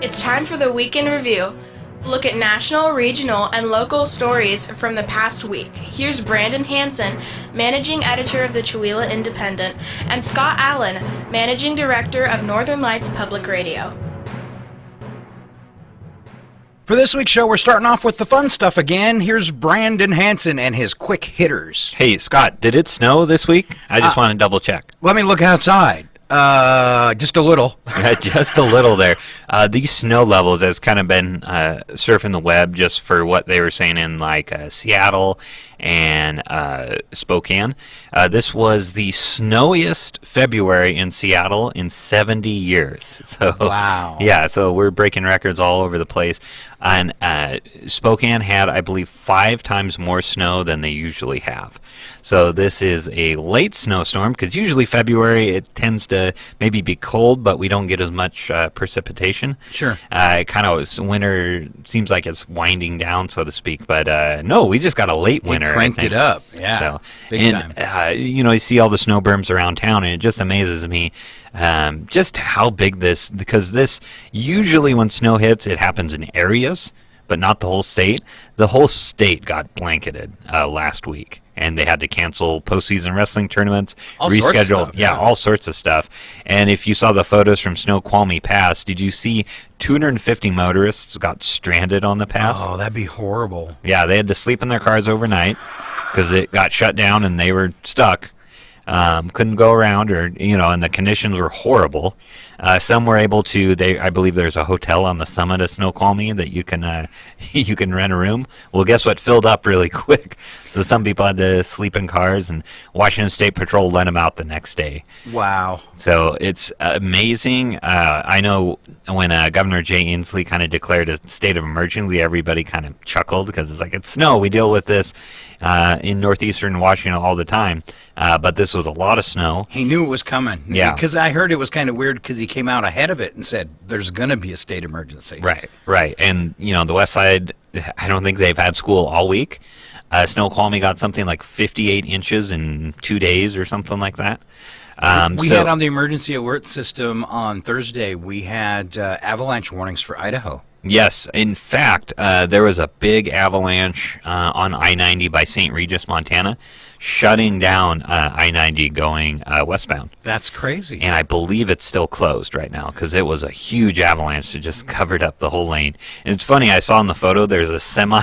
It's time for the Week in Review. Look at national, regional, and local stories from the past week. Here's Brandon Hansen, Managing Editor of the Chewelah Independent, and Scott Allen, Managing Director of Northern Lights Public Radio. For this week's show, we're starting off with the fun stuff again. Here's Brandon Hansen and his quick hitters. Hey, Scott, did it snow this week? I just want to double check. Let me look outside. Just a little. Yeah, just a little there. These snow levels has kind of been surfing the web just for what they were saying in like Seattle and Spokane. This was the snowiest February in Seattle in 70 years. So, wow. Yeah, so we're breaking records all over the place. And Spokane had, I believe, 5 times more snow than they usually have. So this is a late snowstorm because usually February it tends to maybe be cold, but we don't get as much precipitation. Sure. Winter seems like it's winding down, so to speak. But no, we just got a late winter. Cranked it up. Yeah. So, big time. You see all the snow berms around town, and it just amazes me just how big because this usually when snow hits, it happens in areas, but not the whole state. The whole state got blanketed last week, and they had to cancel postseason wrestling tournaments, reschedule, all sorts of stuff. And if you saw the photos from Snoqualmie Pass, did you see 250 motorists got stranded on the pass? Oh, that'd be horrible. Yeah, they had to sleep in their cars overnight because it got shut down and they were stuck. Couldn't go around, and the conditions were horrible. Some were able to. I believe there's a hotel on the summit of Snoqualmie that you can rent a room. Well, guess what? Filled up really quick. So some people had to sleep in cars, and Washington State Patrol let them out the next day. Wow. So it's amazing. I know when Governor Jay Inslee kind of declared a state of emergency, everybody kind of chuckled because it's like, it's snow. We deal with this in northeastern Washington all the time. But this was a lot of snow. He knew it was coming. Yeah. Because I heard it was kind of weird because he came out ahead of it and said, there's going to be a state emergency. Right. And, the West Side, I don't think they've had school all week. Snoqualmie got something like 58 inches in 2 days or something like that. We had on the emergency alert system on Thursday, we had avalanche warnings for Idaho. Yes. In fact, there was a big avalanche on I-90 by St. Regis, Montana, shutting down I-90 going westbound. That's crazy. And I believe it's still closed right now because it was a huge avalanche that just covered up the whole lane. And it's funny, I saw in the photo there's a semi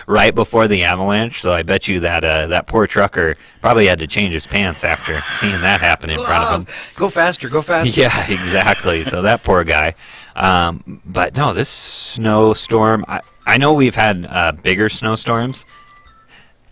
right before the avalanche, so I bet you that that poor trucker probably had to change his pants after seeing that happen in front of him. Go faster. Yeah, exactly. So that poor guy. But no, this snowstorm, I know we've had bigger snowstorms.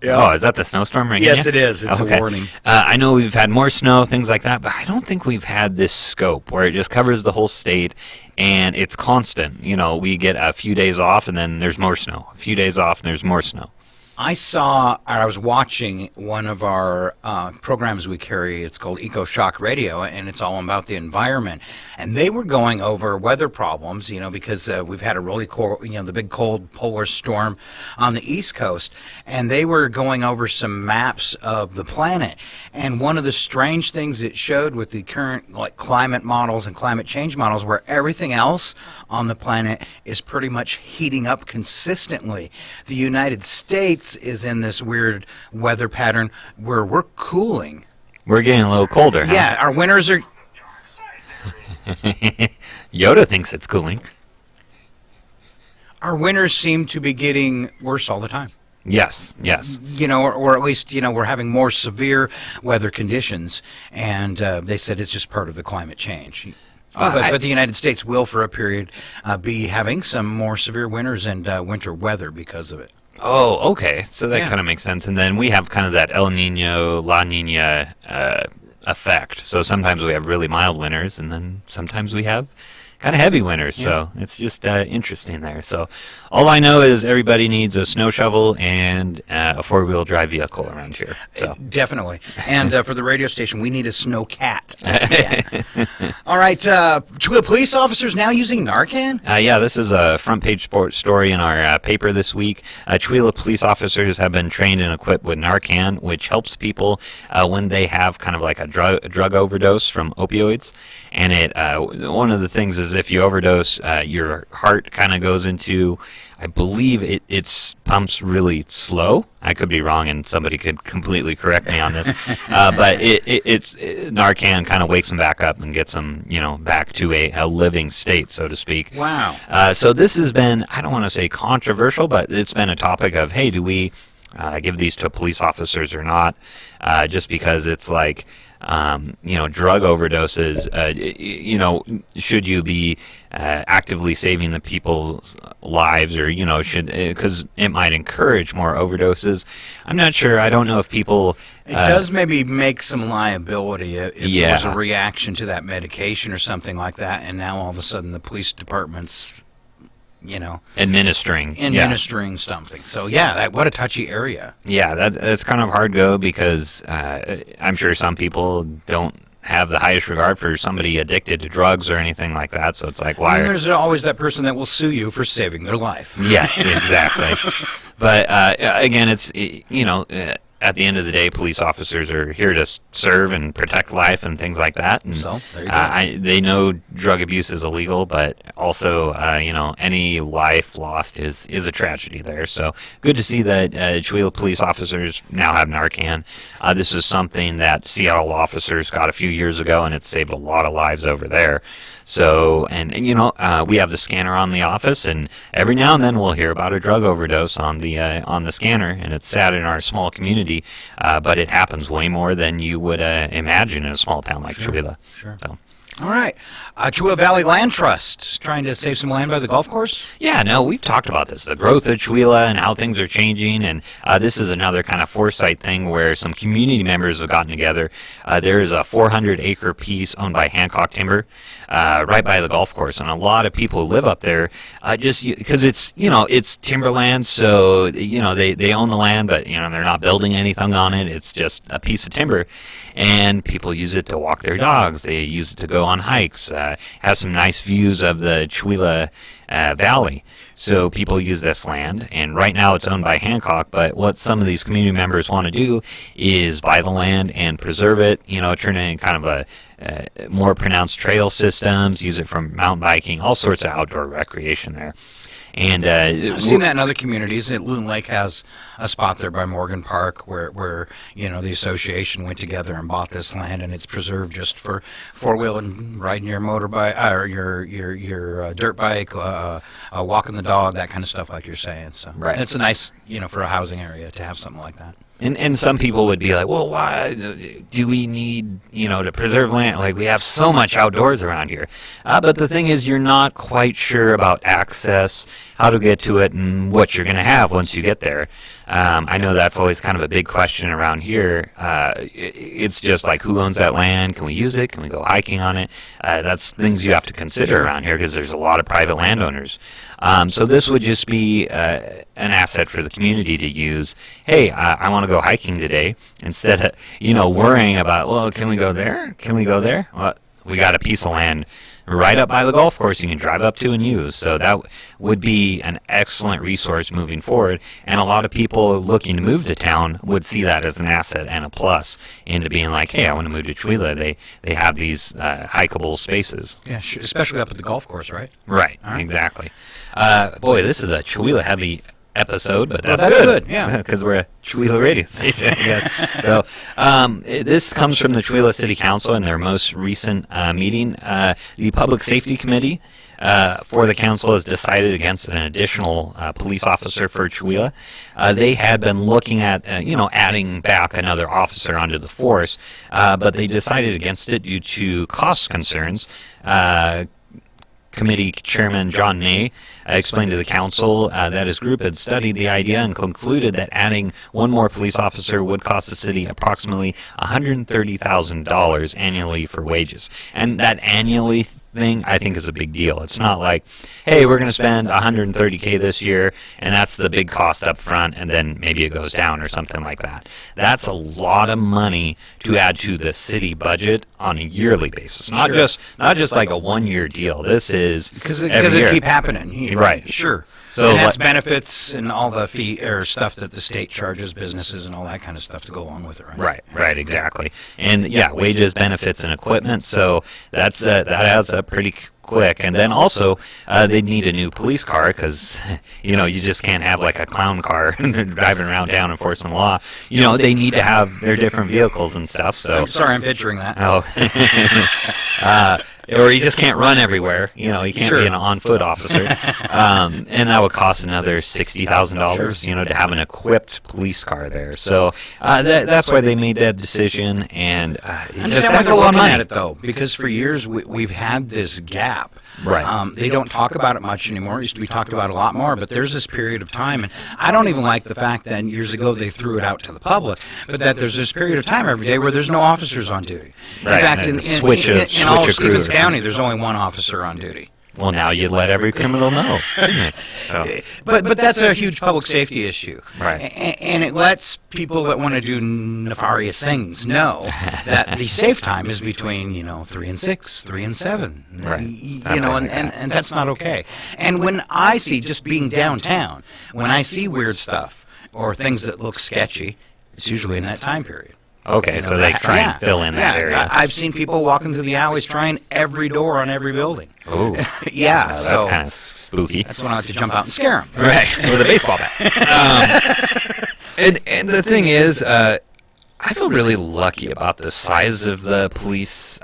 Yeah. Oh, is that the snowstorm ringing? Yes, it is. It's a warning. I know we've had more snow, things like that, but I don't think we've had this scope where it just covers the whole state and it's constant. We get a few days off and then there's more snow. A few days off and there's more snow. I was watching one of our programs we carry. It's called Eco Shock Radio, and it's all about the environment. And they were going over weather problems, because we've had a really cold, the big cold polar storm on the East Coast. And they were going over some maps of the planet. And one of the strange things it showed with the current climate models and climate change models, where everything else on the planet is pretty much heating up consistently. The United States is in this weird weather pattern where we're cooling. We're getting a little colder, huh? Yeah, our winters are... Yoda thinks it's cooling. Our winters seem to be getting worse all the time. Yes. Or at least, we're having more severe weather conditions, and they said it's just part of the climate change. But the United States will, for a period, be having some more severe winters and winter weather because of it. Oh, okay. So that kind of makes sense. And then we have kind of that El Nino, La Nina effect. So sometimes we have really mild winters, and then sometimes we have kind of heavy winters, so it's just interesting there. So all I know is everybody needs a snow shovel and a four-wheel drive vehicle around here. So Definitely. And for the radio station, we need a snow cat. All right. Chewelah police officers now using Narcan? Yeah, this is a front-page sports story in our paper this week. Chewelah police officers have been trained and equipped with Narcan, which helps people when they have kind of like a drug overdose from opioids. And it one of the things is if you overdose, your heart kind of goes into, I believe it's pumps really slow. I could be wrong, and somebody could completely correct me on this. But it's Narcan kind of wakes them back up and gets them, back to a living state, so to speak. Wow. So this has been, I don't want to say controversial, but it's been a topic of, hey, do we give these to police officers or not? Just because it's like, drug overdoses, should you be actively saving the people's lives, or, because it might encourage more overdoses? I'm not sure. I don't know if people... It does maybe make some liability if there was a reaction to that medication or something like that, and now all of a sudden the police department's administering something. So what a touchy area. Yeah, that's kind of hard go, because I'm sure some people don't have the highest regard for somebody addicted to drugs or anything like that. So it's like, why? And there's always that person that will sue you for saving their life. Yes, exactly. But again, it's at the end of the day, police officers are here to serve and protect life and things like that. And so, there you go. They know drug abuse is illegal, but also, any life lost is a tragedy there. So good to see that Chewelah police officers now have Narcan. This is something that Seattle officers got a few years ago, and it's saved a lot of lives over there. So, we have the scanner on the office, and every now and then we'll hear about a drug overdose on the scanner, and it's sad in our small community, but it happens way more than you would imagine in a small town like Chewelah. Sure. So. All right. Chewelah Valley Land Trust is trying to save some land by the golf course? Yeah, no, we've talked about this, the growth of Chewelah and how things are changing, and this is another kind of foresight thing where some community members have gotten together. There is a 400-acre piece owned by Hancock Timber right by the golf course, and a lot of people live up there just because it's timberland, so, they own the land, but, they're not building anything on it. It's just a piece of timber, and people use it to walk their dogs. They use it to go on hikes. Has some nice views of the Chewelah Valley. So people use this land, and right now it's owned by Hancock, but what some of these community members want to do is buy the land and preserve it, turn it into kind of a more pronounced trail systems, use it for mountain biking, all sorts of outdoor recreation there. And I've seen that in other communities. Loon Lake has a spot there by Morgan Park where the association went together and bought this land, and it's preserved just for four-wheel and riding your motorbike or your dirt bike, walking the dog, that kind of stuff, like you're saying. So right. And it's a nice for a housing area to have something like that. And some people would be like, well, why do we need, to preserve land? Like, we have so much outdoors around here. But the thing is, you're not quite sure about access, how to get to it, and what you're going to have once you get there. I know that's always kind of a big question around here. It's just like, who owns that land? Can we use it? Can we go hiking on it? That's things you have to consider around here, because there's a lot of private landowners. So this would just be an asset for the community to use. Hey, I want to go hiking today, instead of worrying about, well, can we go there? Can we go there? Well, we got a piece of land right up by the golf course you can drive up to and use. So that would be an excellent resource moving forward, and a lot of people looking to move to town would see that as an asset and a plus into being like, hey, I want to move to Chewelah. They have these hikeable spaces. Yeah, sure. Especially up at the golf course, right? Right, exactly. Boy, this is a Chewelah heavy episode, but that's good. Yeah, because we're a Chewelah radio station. So this comes from the Chewelah City Council in their most recent meeting. The Public Safety Committee for the council has decided against an additional police officer for Chewelah. They had been looking at adding back another officer onto the force, but they decided against it due to cost concerns. Committee Chairman John May explained to the council that his group had studied the idea and concluded that adding one more police officer would cost the city approximately $130,000 annually for wages. And that annually thing, I think is a big deal. It's not like, hey, we're going to spend $130K this year, and that's the big cost up front, and then maybe it goes down or something like that. That's a lot of money to add to the city budget on a yearly basis. Not just like a one-year deal. This is because every year. it keep happening. Right. Sure. So it has benefits and all the fee or stuff that the state charges businesses and all that kind of stuff to go along with it, right? Right, exactly. And yeah, wages, benefits, and equipment. So that adds up pretty quick. And then also, they need a new police car because, you just can't have like a clown car driving around town enforcing the law. They need to have their different vehicles and stuff. So I'm sorry, I'm picturing that. Oh. Or you just can't run everywhere. You can't be an on-foot officer. And that would cost another $60,000, to have an equipped police car there. So that's why they made that decision. And that's a lot of money. At it, though, because for years we've had this gap. Right. They don't talk about it much anymore. It used to be talked about a lot more, but there's this period of time, and I don't even like the fact that years ago they threw it out to the public, but that there's this period of time every day where there's no officers on duty. Right. In fact, in all of Stevens crew County, there's only one officer on duty. Well, now you let every criminal know. So. But that's a huge public safety issue. Right. And it lets people that want to do nefarious things know that the safe time is between, 3 and 6, 3 and 7. Right. And that's not okay. And when I see, just being downtown, when I see weird stuff or things that look sketchy, it's usually in that time period. Okay, so they try and fill in that area. I've seen people walking through the alleys trying every door on every building. Oh. That's kind of spooky. That's when I like to jump out and scare them. Right, with a baseball bat. And the thing is, I feel really lucky about the size of the police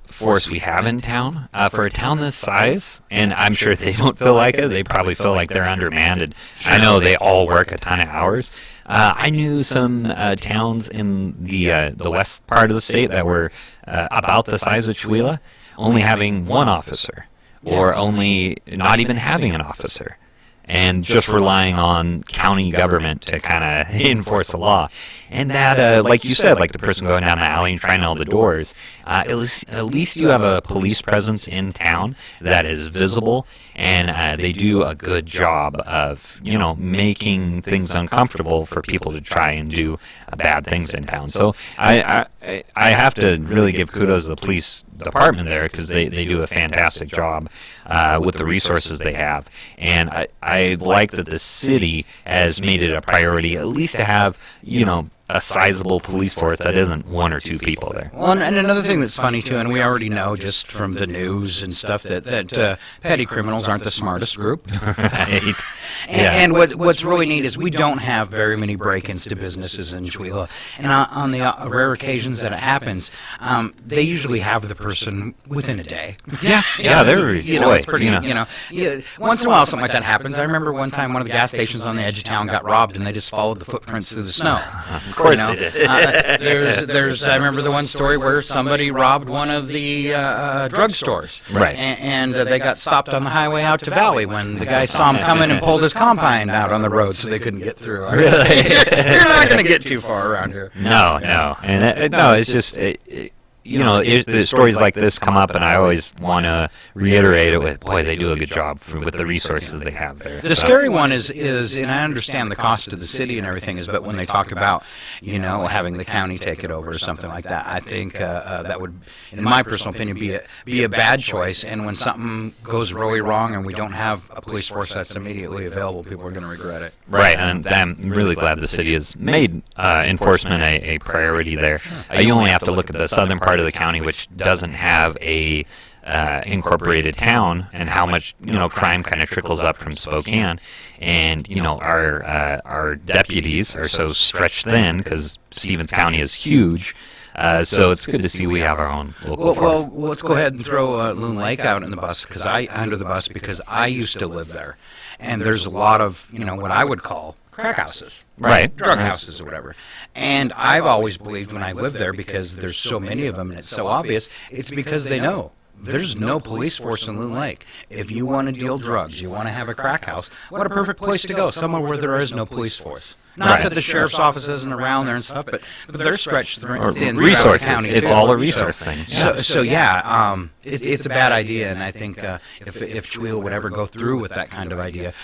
force we have in town. For a town this size, and I'm sure they don't feel like it, they probably feel like they're undermanned. I know they all work a ton of hours. I knew some towns in the west part of the state that were about the size of Chewelah, only having one officer, or only not even having an officer, and just relying on county government to kind of enforce the law. And that, like you said, like the person going down the alley and trying all the doors, at least you have a police presence in town that is visible, and they do a good job of, making things uncomfortable for people to try and do bad things in town. So I have to really give kudos to the police department there, because they do a fantastic job with the resources they have. And I like that the city has made it a priority at least to have, a sizable police force that isn't one or two people there. Well, and another thing that's funny, too, and we already know just from the news and stuff that petty criminals aren't the smartest group. Right. And what's really neat is we don't have very many break-ins to businesses in Chewelah. And on the rare occasions that it happens, they usually have the person within a day. Yeah, they're it's pretty. Once in a while something like that happens. I remember one time one of the gas stations on the edge of town got robbed, and they just followed the footprints through the snow. Of course they did. I remember the one story where somebody robbed one of the drugstores. Right. And they got stopped on the highway out to Valley when the guy saw him coming and pulled his combine out on the road so they couldn't get through. Really? You're not going to get too far around here. No. And it's just... the stories like this come up, and I always want to reiterate it with, boy, they do a good job with the resources they have there. The scary one is, and I understand the cost to the city and everything, but when they talk about, having the county take it over or something like that, I think that would, in my personal opinion, be a bad choice. And when something goes really wrong and we don't have a police force that's immediately available, people are going to regret it. Right, and I'm really glad the city has made enforcement a priority there. You only have to look at the southern part of the county, which doesn't have a incorporated town, and how much crime kind of trickles up from Spokane, and our deputies are so stretched thin because Stevens County is huge. So it's good to see we have our own local force. Well, let's go ahead and throw Loon Lake out in the bus because I used to live there, and there's a lot of what I would call crack houses, right? Drug houses or whatever. And I've always believed when I lived there, because there's so many of them and it's so obvious, it's because they know there's no police force in Loon Lake. If you want to deal drugs, you want to have a crack house, what a perfect place to go, somewhere where there is no police force. Not Right. that the sheriff's office isn't around there and stuff, but they're stretched Or thin resources. county It's too. all a resource thing. So yeah, it's a bad idea, and I think if Chewelah would ever go through with that kind of idea,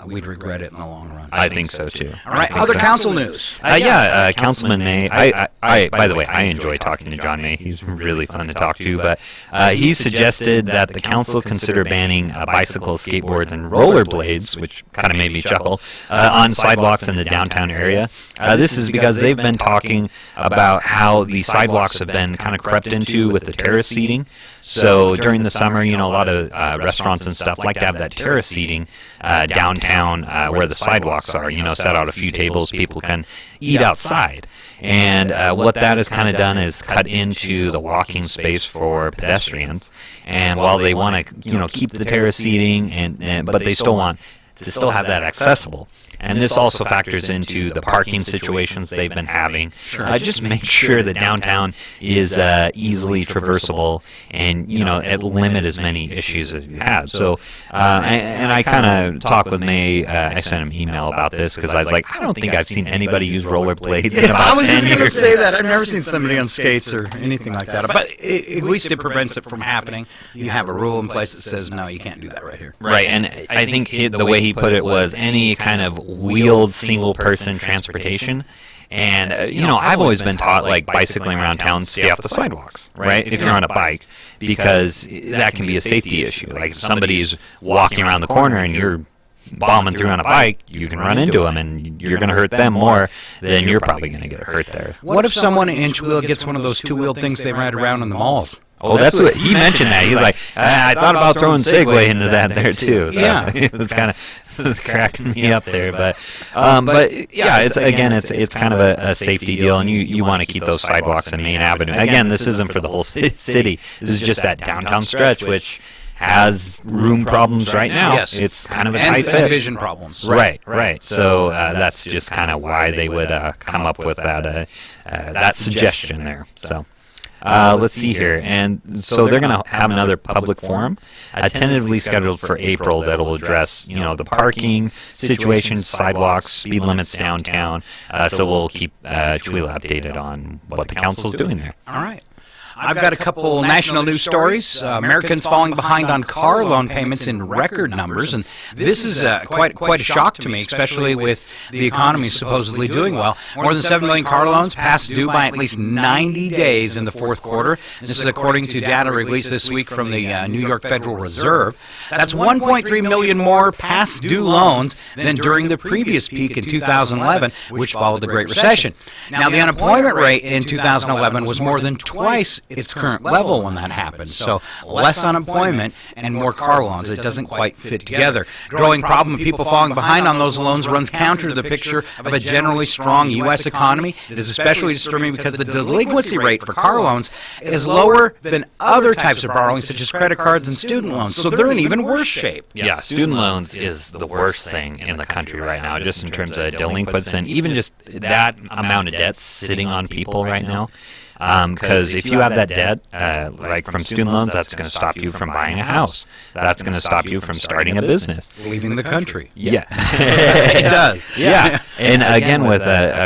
we'd regret it in the long run. I think so too. All right, other council news. Councilman May. By the way, I enjoy talking to John May. He's really fun to talk to. But he suggested that the council consider banning bicycles, skateboards, and rollerblades, which kind of made me chuckle, on sidewalks in the downtown area. This is because they've been talking about how the sidewalks have been kind of crept into with the terrace seating. So during the summer, a lot of restaurants and stuff like to have that terrace seating downtown where the sidewalks are. Set out a few tables, people can eat outside. And what that has kind of done is cut into the walking space for pedestrians. And while they want to, keep the terrace seating, but they still want to still have that accessible. And this also factors into the parking situations they've been having. Just make sure that downtown is easily traversable and, limit as many issues as you have. So, and I kind of talked with May. I sent him an email about this because I was like, I don't think I've seen anybody use rollerblades in about 10 years. I was just going to say that. I've never seen somebody on skates or anything like that. But at least it prevents it from happening. You have a rule in place that says, no, you can't do that right here. Right, and I think the way he put it was any kind of wheeled single-person transportation. And, I've always been taught, like, bicycling around town, stay off the sidewalks, right, if you're on a bike, because that can be a safety issue. Like, if somebody's walking around the corner and you're bombing through on a bike, you can run into them, and you're going to hurt them more than you're probably going to get hurt there. What if someone in Chewelah gets one of those two-wheeled things they ride around in the malls? Oh, that's what he mentioned. That he's like, I thought about throwing Segway into that there too. So Yeah, it's kind of cracking me up there, but yeah, it's kind of a safety deal, and you want to keep those sidewalks and Main Avenue. Again, this isn't for the whole city. This is just that downtown stretch, which has room problems right now. Yes. It's kind of a and tight fit. vision problems. Right. So that's just kind of why they would come up with that suggestion there. So. Let's see here. And so they're going to have another public forum tentatively scheduled for April that will address, the parking situation, sidewalks, speed limits downtown. So we'll keep Chewelah updated on what the council's doing there. All right. I've got a couple national news stories. Americans falling behind on car loan payments in record numbers, and this is quite a shock to me, especially with the economy supposedly doing well. More than 7 million car loans past due by at least 90 days in the fourth quarter. This is according to data released this week from the New York Federal Reserve. That's 1.3 million more past due loans than during the previous peak in 2011, which followed the Great Recession. Now, the unemployment rate in 2011 was more than twice its current level when that happened. So less unemployment and more car loans. It doesn't quite fit together. Growing problem of people falling behind on those loans runs counter to the picture of a generally strong U.S. economy. It is especially disturbing because the delinquency rate for car loans is lower than other types of borrowing, such as credit cards and student loans. So they're in even worse shape. Yeah, student loans is the worst thing in the country right now, just in terms of delinquents and even just that amount of debt sitting on people right now. Because if you have that debt, like from student loans, that's going to stop you from buying a house. That's going to stop you from starting a business. Leaving the country. Yeah. It does. Yeah. And again, with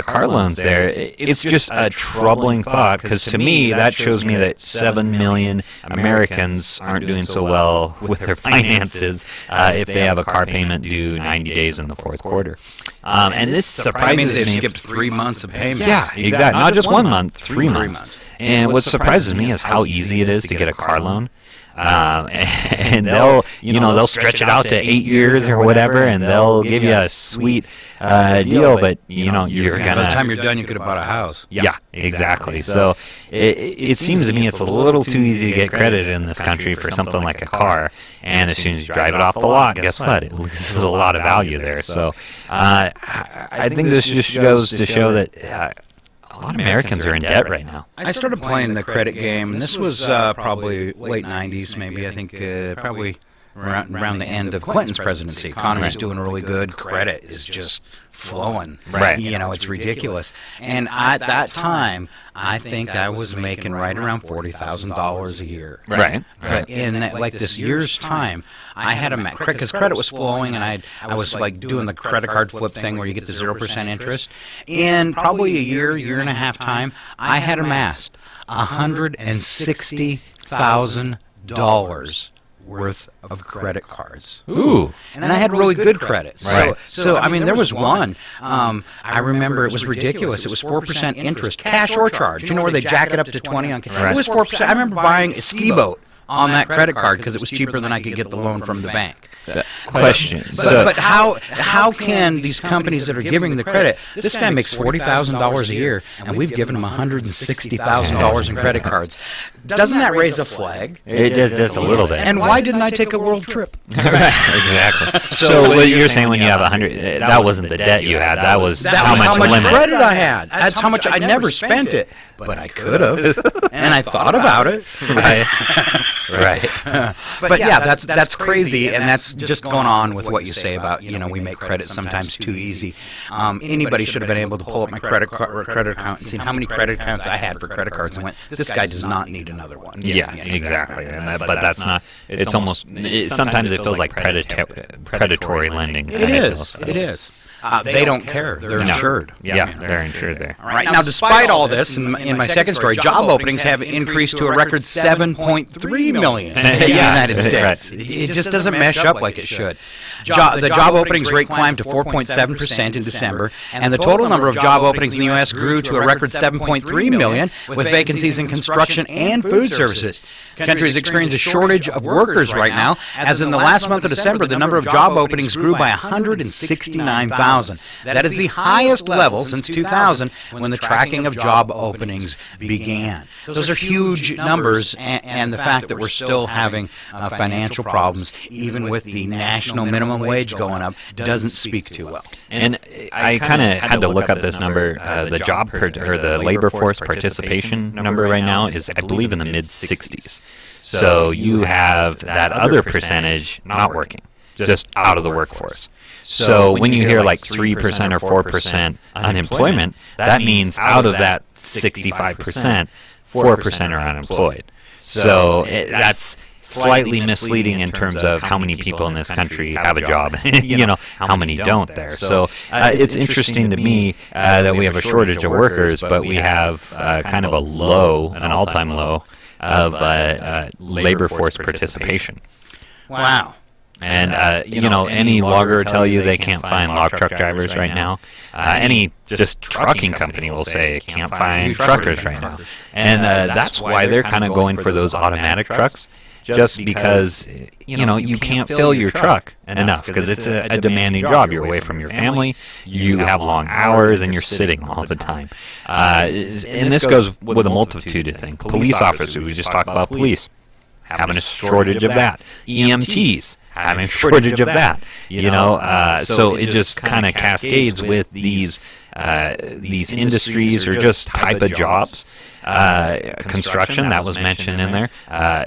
car loans there, it's just a troubling thought, because to me, that shows me that 7 million Americans aren't doing so well with their finances if they have a car payment due 90 days in the fourth quarter. And this surprises they've me. skipped 3 months of payments. Yeah, exactly. Not just 1 month, 3 months. And what surprises me is how easy it is to get a car loan. And they'll stretch it out to 8 years or whatever, and they'll give you a sweet deal, but you're gonna. By the time you're done, you could have bought a house. Yeah, exactly. So it seems to me it's a little too easy to get credit in this country for something like a car, and as soon as you drive it off the lot, guess what? It loses a lot of value there. So I think this just goes to show that. A lot of Americans are in debt right now. I started playing the credit game, and this was probably late 90s, maybe. I think probably around the end of Clinton's presidency. Economy's doing really good. Credit is just flowing. Right. It's ridiculous. And at that time, I think I was making right around $40,000 a year. Right. But in this year's time, I had because credit was flowing, and I was like doing the credit card flip thing where you get the 0% interest. In probably a year and a half time, I had amassed $160,000 worth of credit cards. Ooh. And I had really good credit. Right. So I mean, there was one. I remember it was ridiculous. It was 4% interest, cash or charge. You know where they jack it up to 20 on cash. Right. It was 4%. I remember buying a ski boat on that credit card because it was cheaper than I could get the loan from the bank. Question. But how can these companies that are giving the credit? This guy makes $40,000 a year, and we've given him $160,000 in credit cards. Doesn't that raise a flag? It does just a little bit. And why didn't I take a world trip? Exactly. So what you're saying when you have 100, that wasn't the debt you had. That was how much limit. Credit I had. That's how much I never spent it, but I could have, and I thought about it. Right. Right. But yeah, that's crazy, and that's just going on with what you say about we make credit sometimes too easy. Anybody should have been able to pull up my credit account and seen how many credit accounts I had for credit cards and went, this guy does not need another one. Yeah, exactly. But that's not. It's almost. Sometimes it feels like predatory lending. It is. They don't care. They're insured. Yeah, they're insured there. All right. Now, despite all this, in my second story, job openings have increased to a record 7.3 million in the United States. It just doesn't mesh up like it should. The job openings rate climbed to 4.7% in December, and the total number of job openings in the U.S. grew to a record 7.3 million, with vacancies in construction and food services. The country is experiencing a shortage of workers right now, as in the last month of December, the number of job openings grew by 169,000. That is the highest level since 2000, when the tracking of job openings began. Those are huge numbers, and the fact that we're still having financial problems, even with the national minimum wage going up, doesn't speak too well. And I kind of had to look up this number. The the labor force participation number right now is, I believe, in the mid-60s. So you have that other percentage not working, just out of the workforce. So when you hear like 3% or 4% unemployment, that means out of that 65%, 4% are unemployed. So that's slightly misleading in terms of how many people in this country have a job, how many don't there. So it's interesting to me that we have a shortage of workers, but we have kind of an all-time low of labor force participation. Wow. And, any logger will tell you they can't find log truck drivers right now. Any just trucking company will say can't find truckers right now. And that's why they're kind of going for those automatic trucks, just because, you can't fill your truck enough, because it's a demanding job. You're away from your family, you have long hours, and you're sitting all the time. And this goes with a multitude of things. Police officers, we just talked about police, having a shortage of that. EMTs, having a shortage of that, so it just kind of cascades with these industries or just type of jobs. Construction, that was mentioned in there.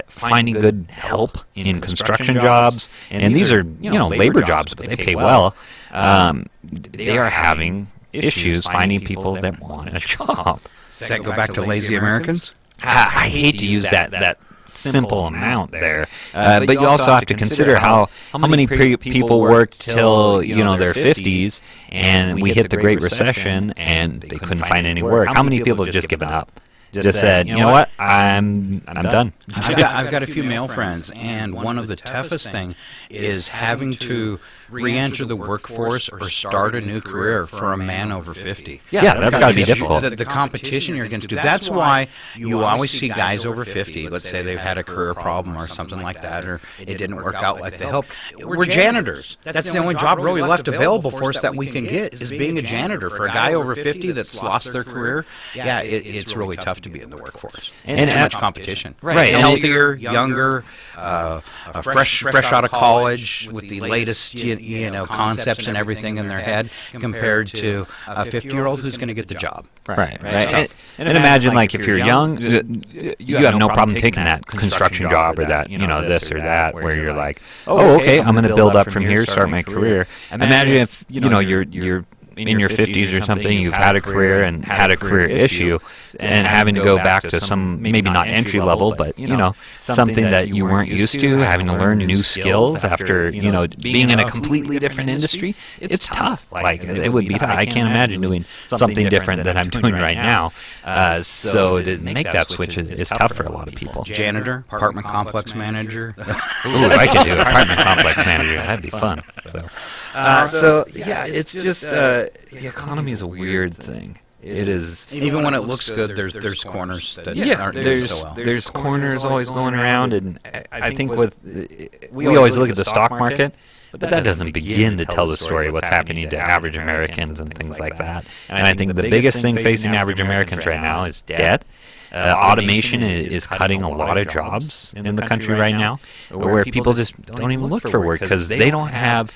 Finding good help in construction jobs, and these are labor jobs, but they pay well. They are having issues finding people that want a job. Does that go back to lazy Americans? I hate to use that simple amount there, but you also have to consider how many people worked till their 50s, and we hit the Great Recession and they couldn't find any work. How many people have just given up? Just said, you know what, I'm done. I've got a few male friends, and one of the toughest thing is having to re-enter the workforce or start a new career for a man over 50. Yeah, that's got to be difficult. The competition you're against. That's why you always see guys over 50, let's say they've had a career problem or something like that, or it didn't work out like they hoped. We're janitors. That's the only job really left available for us that we can get, is being a janitor. For a guy over 50 that's lost their career, it's really tough to be in the workforce. And too much competition. Right. Healthier, younger, fresh out of college with the latest concepts and everything in their head compared to a 50-year-old who's going to get the job. Right. And imagine, like, if you're young, you have no problem taking that construction job or that, this or that, where you're like, oh, okay, I'm going to build up from here, start my career. Imagine if, you're in your 50s or something, you've had a career and had a career issue, and having to go back to some, maybe not entry level, but, something that you weren't used to, having to learn new skills after, being in a completely different industry, it's tough. Like, it would be tough. I can't imagine doing something different than I'm doing right now. So to make that switch is tough for a lot of people. Janitor, apartment complex manager. Ooh, I could do apartment complex manager. That'd be fun. So yeah, it's just the economy is a weird thing. It is. Even when it looks good, there's corners that aren't doing so well. There's corners always going around, and I think we always look at the stock market, but that doesn't begin to tell the story of what's happening to average Americans and things like that. And I think the biggest thing facing average Americans right now is debt. Automation is cutting a lot of jobs in the country right now, where people just don't even look for work because they don't have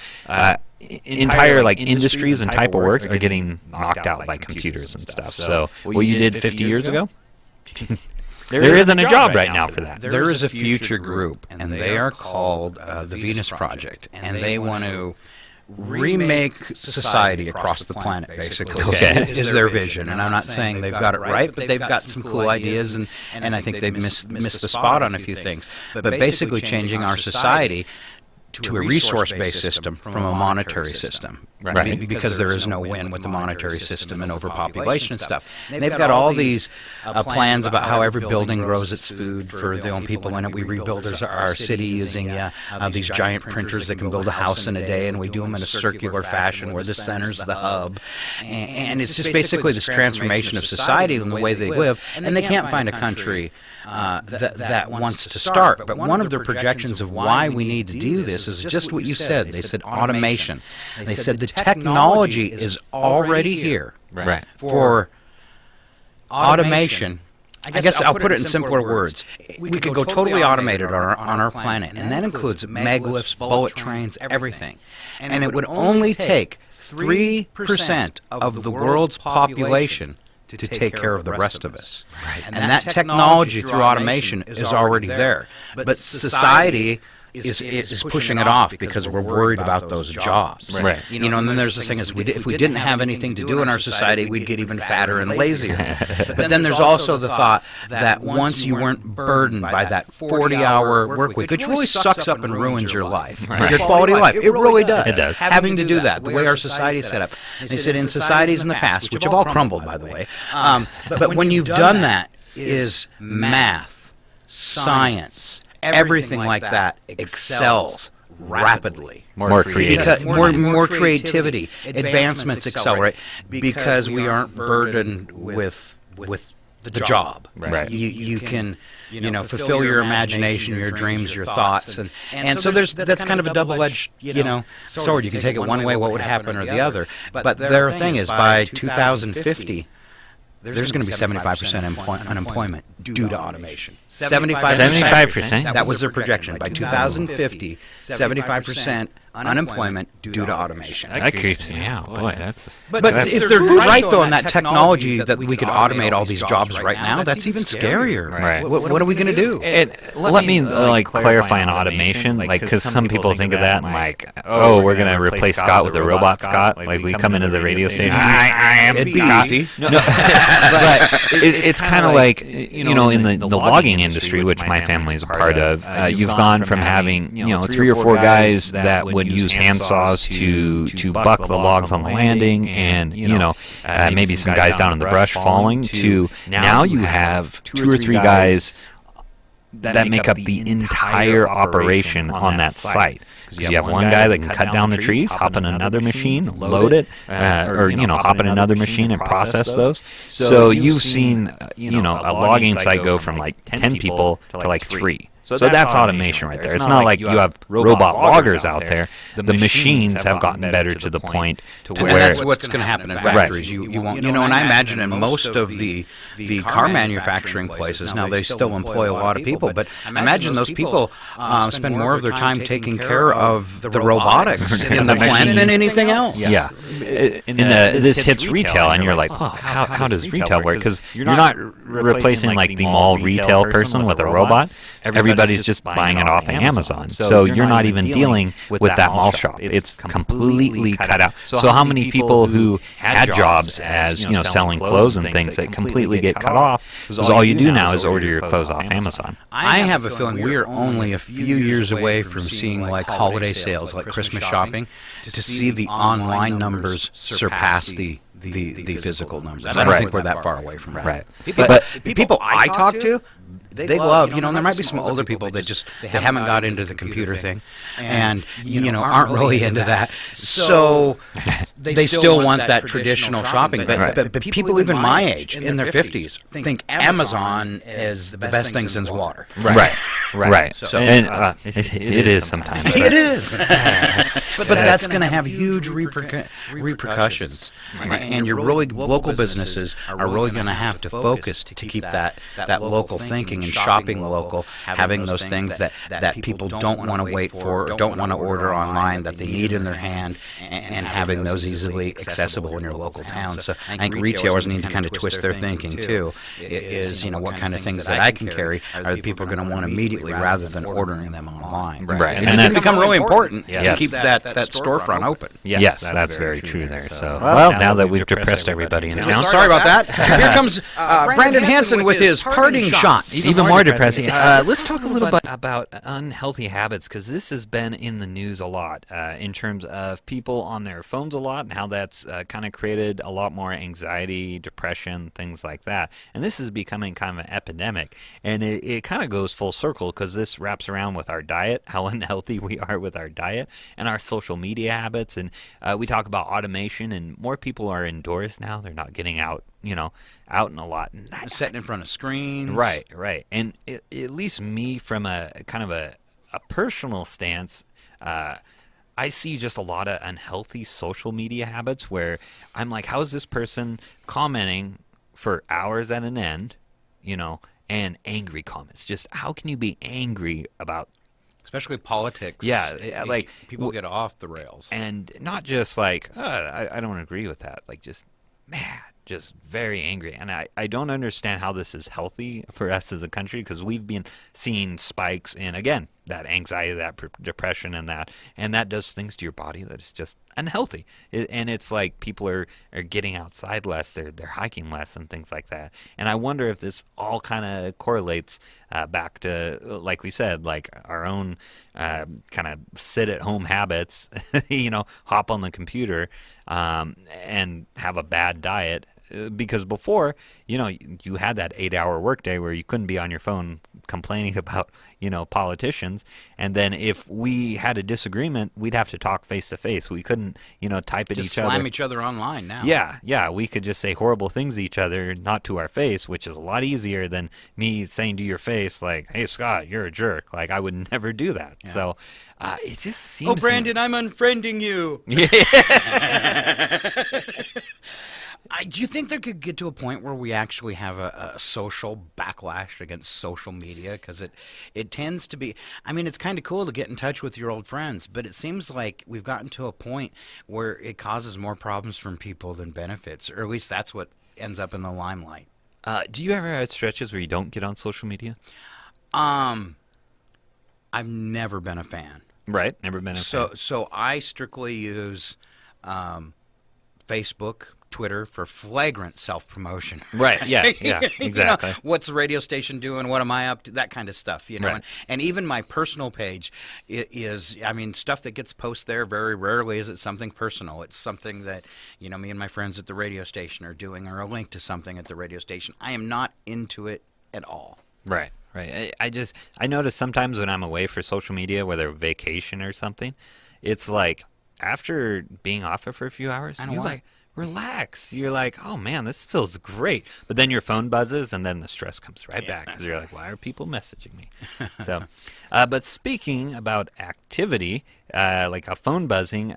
entire industries and type of work are getting knocked out by computers and stuff. So what you did 50 years ago, there isn't a job right now for that. There is a future group, and they are called the Venus Project, and they want to remake society across the planet, basically, is their vision. And I'm not saying they've got it right, but they've got some cool ideas, and I think they've missed the spot on a few things. But basically changing our society to a resource-based system from a monetary system. Right. Because there is no win with the monetary system and overpopulation and stuff. And they've got all these plans about how every building grows its food for the own people in it. We rebuild our city using these giant printers that can build a house in a day, and we do them in a circular fashion where the center's the hub. And it's just basically this transformation of society and the way they live, and they can't find a country that wants to start. But one of their projections of why we need to do this is just what you said. They said automation. They said the technology is already here for automation. I guess I'll put it in simpler words. We could go totally automated on our planet, and that includes maglifts, bullet trains, everything. And it would only take 3% of the world's population to take care of the rest of us. And that technology through automation is already there. But society is pushing it off because we're worried about those jobs. Right. And then there's this thing is if we didn't have anything to do in our society, we'd get even fatter and lazier. But then there's also the thought that once you weren't burdened by that 40-hour work week, which really sucks up and ruins your life, your quality of life. It really does. It does. Having to do that, the way our society is set up. They said in societies in the past, which have all crumbled, by the way, but when you've done that, is math, science, everything like that excels rapidly. More creative. Because more creativity. Advancements accelerate because we aren't burdened with the job. Right. You can fulfill your imagination, your dreams, your thoughts, and so that's kind of a double-edged sword. You can take it one way, what would happen, or the other. But their thing is by 2050. There's going to be 75% unemployment due to automation. 75%? That was their projection. By 2050, 75% unemployment due to automation. That creeps me out. Boy, that's... But if they're right, though, on that technology that we could automate all these jobs right now, that's even scarier. Right. What are we going to do? Let me clarify on automation, because some people think of that and we're going to replace Scott with a robot Scott. Like, we come into the radio station, I am Scott. Easy. No, but it's kind of like, in the logging industry, which my family is a part of, you've gone from having, 3 or 4 guys that would use handsaws to buck the logs on the landing and, maybe some guys down in the brush falling, to now you have 2 or 3 guys that make up the entire operation on that site. Because you have one guy that can cut down the trees, hop in another machine, load it, or hop in another machine and process those. So you've seen a logging site go from 10 people to 3. So that's automation right there. It's not like you have robot loggers out there. The machines have gotten better to the point to where... And that's what's going to happen in factories. You won't, and I imagine in most of the car manufacturing places, now they still employ a lot of people, but imagine those people spend more of their time taking care of the robotics in the plant than anything else. Yeah. This hits retail, and you're like, oh, how does retail work? Because you're not replacing like the mall retail person with a robot. Everybody's just buying it off of Amazon. So you're not even dealing with that mall shop. It's completely cut out. So how many people who had jobs as, selling clothes and things that completely get cut off, because all you do now is order your clothes off Amazon. I have a feeling we are only a few years away from seeing like holiday sales, like Christmas shopping, to see the online numbers surpass the physical numbers. I don't think we're that far away from that. Right. But people I talk to, they love, and there might be some older people that they haven't got into the computer thing and, aren't really into that. So they still want that traditional shopping. But people even my age, in their 50s, think Amazon is the best thing since water. Right. So, and it is sometimes. It is. But that's going to have huge repercussions. And your really local businesses are really going to have to focus to keep that local thinking and shopping local, having those things that people don't want to wait for, or don't want to order online, that they need in their hand, and having those easily accessible in your local town. So I think retailers need to kind of twist their thinking too. Is what kind of things that I can carry are the people going to want immediately rather than ordering them online. Right. And that's become really important to keep that storefront open. Yes, that's very true there. So now that we've depressed everybody in town. Sorry about that. Here comes Brandon Hanson with his parting shot. Even more depressing. Let's talk a little bit about unhealthy habits, because this has been in the news a lot in terms of people on their phones a lot, and how that's kind of created a lot more anxiety, depression, things like that. And this is becoming kind of an epidemic. And it kind of goes full circle, because this wraps around with our diet, how unhealthy we are with our diet, and our social media habits. And we talk about automation, and more people are indoors now. They're not getting out, out in a lot. Sitting in front of screens. Right. And at least me, from a kind of a personal stance, I see just a lot of unhealthy social media habits where I'm like, how is this person commenting for hours at an end, and angry comments? Just how can you be angry about... Especially politics. Yeah, like... People get off the rails. And not just like, I don't agree with that. Like, just mad. Just very angry. And I don't understand how this is healthy for us as a country, because we've been seeing spikes in, again, that anxiety, that depression, and that does things to your body that is just unhealthy. And it's like people are getting outside less, they're hiking less and things like that. And I wonder if this all kind of correlates back to, like we said, like our own kind of sit-at-home habits, hop on the computer and have a bad diet. Because before, you had that 8-hour workday where you couldn't be on your phone complaining about, politicians. And then if we had a disagreement, we'd have to talk face to face. We couldn't, type at each other. Just slam each other online now. Yeah. We could just say horrible things to each other, not to our face, which is a lot easier than me saying to your face, like, hey, Scott, you're a jerk. Like, I would never do that. Yeah. So it just seems... Oh, Brandon, I'm unfriending you. Yeah. Do you think there could get to a point where we actually have a social backlash against social media? Because it tends to be... I mean, it's kind of cool to get in touch with your old friends, but it seems like we've gotten to a point where it causes more problems from people than benefits, or at least that's what ends up in the limelight. Do you ever have stretches where you don't get on social media? I've never been a fan. Right, never been a fan. So I strictly use Facebook, Twitter for flagrant self-promotion. Right, yeah, exactly. What's the radio station doing? What am I up to? That kind of stuff, Right. And even my personal page is, stuff that gets posted there, very rarely is it something personal. It's something that, me and my friends at the radio station are doing, or a link to something at the radio station. I am not into it at all. Right. I notice sometimes when I'm away for social media, whether vacation or something, it's like, after being off it for a few hours, I know you why. like relax. You're like, oh man, this feels great. But then your phone buzzes, and then the stress comes right back because you're like, why are people messaging me? So, but speaking about activity, like a phone buzzing,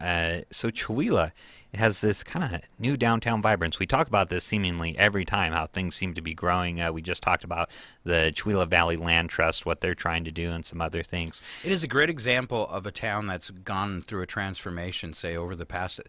so Chewelah has this kind of new downtown vibrance. We talk about this seemingly every time, how things seem to be growing. We just talked about the Chewelah Valley Land Trust, what they're trying to do, and some other things. It is a great example of a town that's gone through a transformation, say, over the past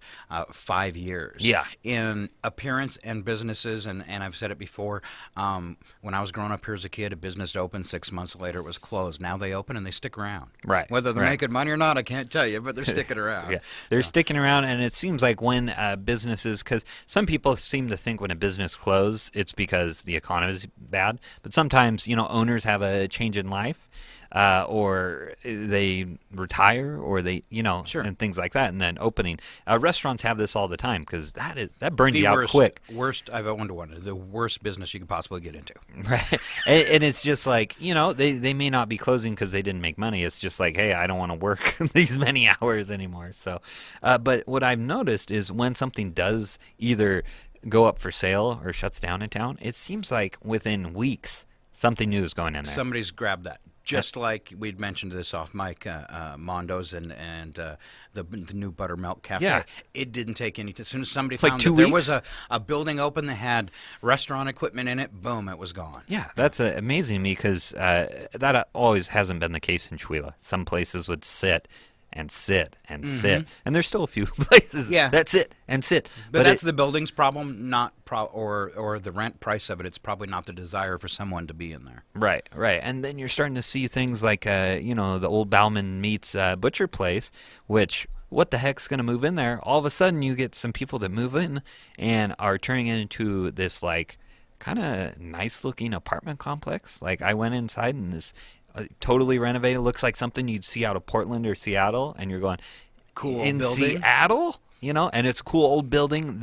5 years. Yeah. In appearance and businesses, and I've said it before, when I was growing up here as a kid, a business opened, 6 months later it was closed. Now they open and they stick around. Right. Whether they're making money or not, I can't tell you, but they're sticking around. Yeah, they're sticking around, and it seems like when businesses, because some people seem to think when a business closes, it's because the economy is bad, but sometimes, owners have a change in life, or they retire, or they, Sure. and things like that, and then opening. Restaurants have this all the time, because that burns The you out quick. worst, I've wondered, the worst business you could possibly get into. Right. And it's just like, they may not be closing because they didn't make money. It's just like, hey, I don't want to work these many hours anymore. So, but what I've noticed is when something does either go up for sale or shuts down in town, it seems like within weeks, something new is going in there. Somebody's grabbed that. Just like we'd mentioned this off mic, Mondo's and the new Buttermilk Cafe. Yeah. It didn't take any. As soon as somebody Like found 2 that there weeks? was a building open that had restaurant equipment in it, boom, it was gone. Yeah, that's amazing to me because that always hasn't been the case in Chewelah. Some places would sit and sit and sit, and there's still a few places that sit and sit. But that's the building's problem, not or the rent price of it. It's probably not the desire for someone to be in there. Right. And then you're starting to see things like, the old Bauman Meats butcher place, which, what the heck's going to move in there? All of a sudden, you get some people that move in and are turning it into this, like, kind of nice-looking apartment complex. Like, I went inside and this totally renovated. Looks like something you'd see out of Portland or Seattle, and you're going, Cool in building. Seattle? And it's a cool old building.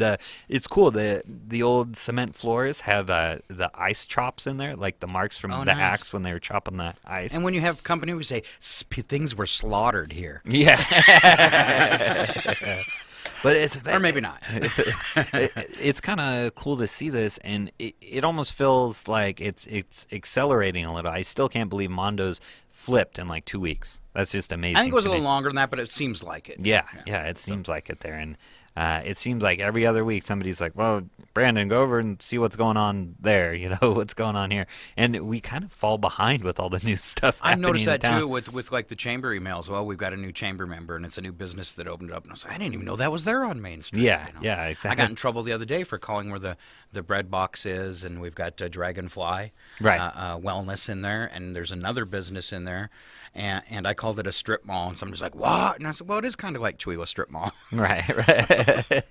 It's cool. The old cement floors have the ice chops in there, like the marks from the nice. axe when they were chopping the ice. And when you have company, we say things were slaughtered here. Yeah. But it's Or maybe not. it's kind of cool to see this, and it almost feels like it's accelerating a little. I still can't believe Mondo's flipped in like 2 weeks. That's just amazing. I think it was a to me. little longer than that, but it seems like it. Yeah, it seems like it there. And it seems like every other week somebody's like, well, Brandon, go over and see what's going on there, what's going on here. And we kind of fall behind with all the new stuff I've happening noticed in that town. too with like the chamber emails. Well, we've got a new chamber member, and it's a new business that opened up. And I was like, I didn't even know that was there on Main Street. Yeah, exactly. I got in trouble the other day for calling where the bread box is, and we've got Dragonfly Wellness in there, and there's another business in there. And I called it a strip mall, and somebody's like, what? And I said, well, it is kind of like Chewelah Strip Mall. Right.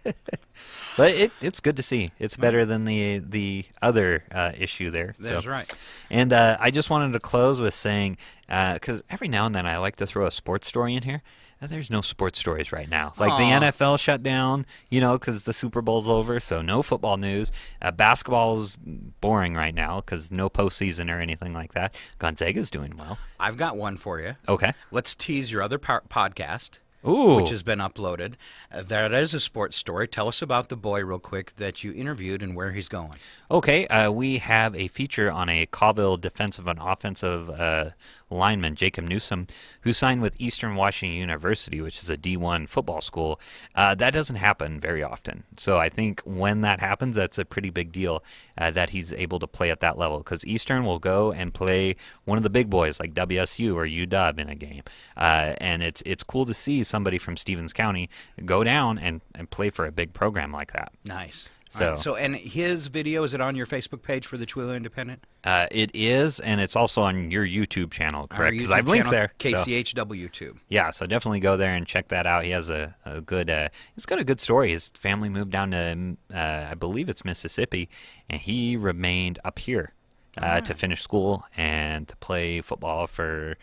But it's good to see. It's better than the other issue there. That's right. And I just wanted to close with saying, because every now and then I like to throw a sports story in here. There's no sports stories right now. Like the NFL shut down, because the Super Bowl's over, so no football news. Basketball's boring right now because no postseason or anything like that. Gonzaga's doing well. I've got one for you. Okay. Let's tease your other podcast. Ooh. Which has been uploaded. That is a sports story. Tell us about the boy real quick that you interviewed and where he's going. Okay, we have a feature on a Colville defensive and offensive lineman, Jacob Newsom, who signed with Eastern Washington University, which is a D1 football school. That doesn't happen very often. So I think when that happens, that's a pretty big deal that he's able to play at that level, because Eastern will go and play one of the big boys like WSU or UW in a game. And it's cool to see somebody from Stevens County go down and play for a big program like that. Nice. So, All right. So, and his video, is it on your Facebook page for the Chewelah Independent? it is, and it's also on your YouTube channel, correct? Because Our I've YouTube linked channel, there. So, KCHW 2. yeah, so definitely go there and check that out. He has a good, he's got a good story. His family moved down to, I believe it's Mississippi, and he remained up here to finish school and to play football for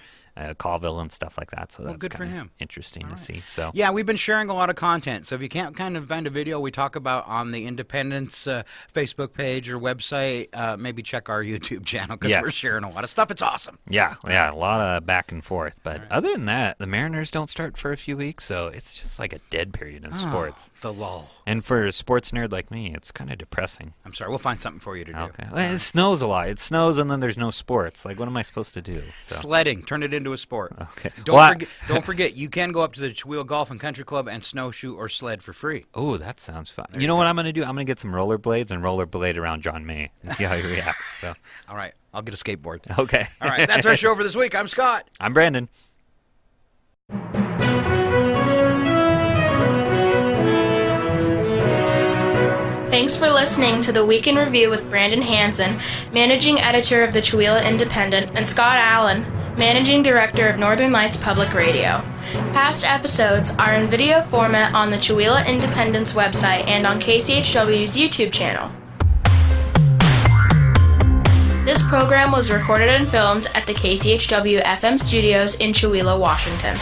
Colville and stuff like that. So Well, that's good for kinda him. interesting to see. So Yeah, we've been sharing a lot of content. So if you can't kind of find a video we talk about on the Independence Facebook page or website, maybe check our YouTube channel because Yes. we're sharing a lot of stuff. It's awesome. yeah, a lot of back and forth. But other than that, the Mariners don't start for a few weeks, so it's just like a dead period in sports. The lull. And for a sports nerd like me, it's kind of depressing. I'm sorry. We'll find something for you to do. Okay. Well, it snows a lot. It snows and then there's no sports. Like, what am I supposed to do? So. Sledding. Turn it into a sport. Okay. Don't forget, you can go up to the Chewelah Golf and Country Club and snowshoe or sled for free. Oh, that sounds fun. You know what I'm going to do? I'm going to get some rollerblades and rollerblade around John May and see how he reacts. So. All right. I'll get a skateboard. Okay. All right. That's our show for this week. I'm Scott. I'm Brandon. Thanks for listening to the Week in Review with Brandon Hanson, Managing Editor of the Chewelah Independent, and Scott Allen, Managing Director of Northern Lights Public Radio. Past episodes are in video format on the Chewelah Independent's website and on KCHW's YouTube channel. This program was recorded and filmed at the KCHW FM studios in Chewelah, Washington.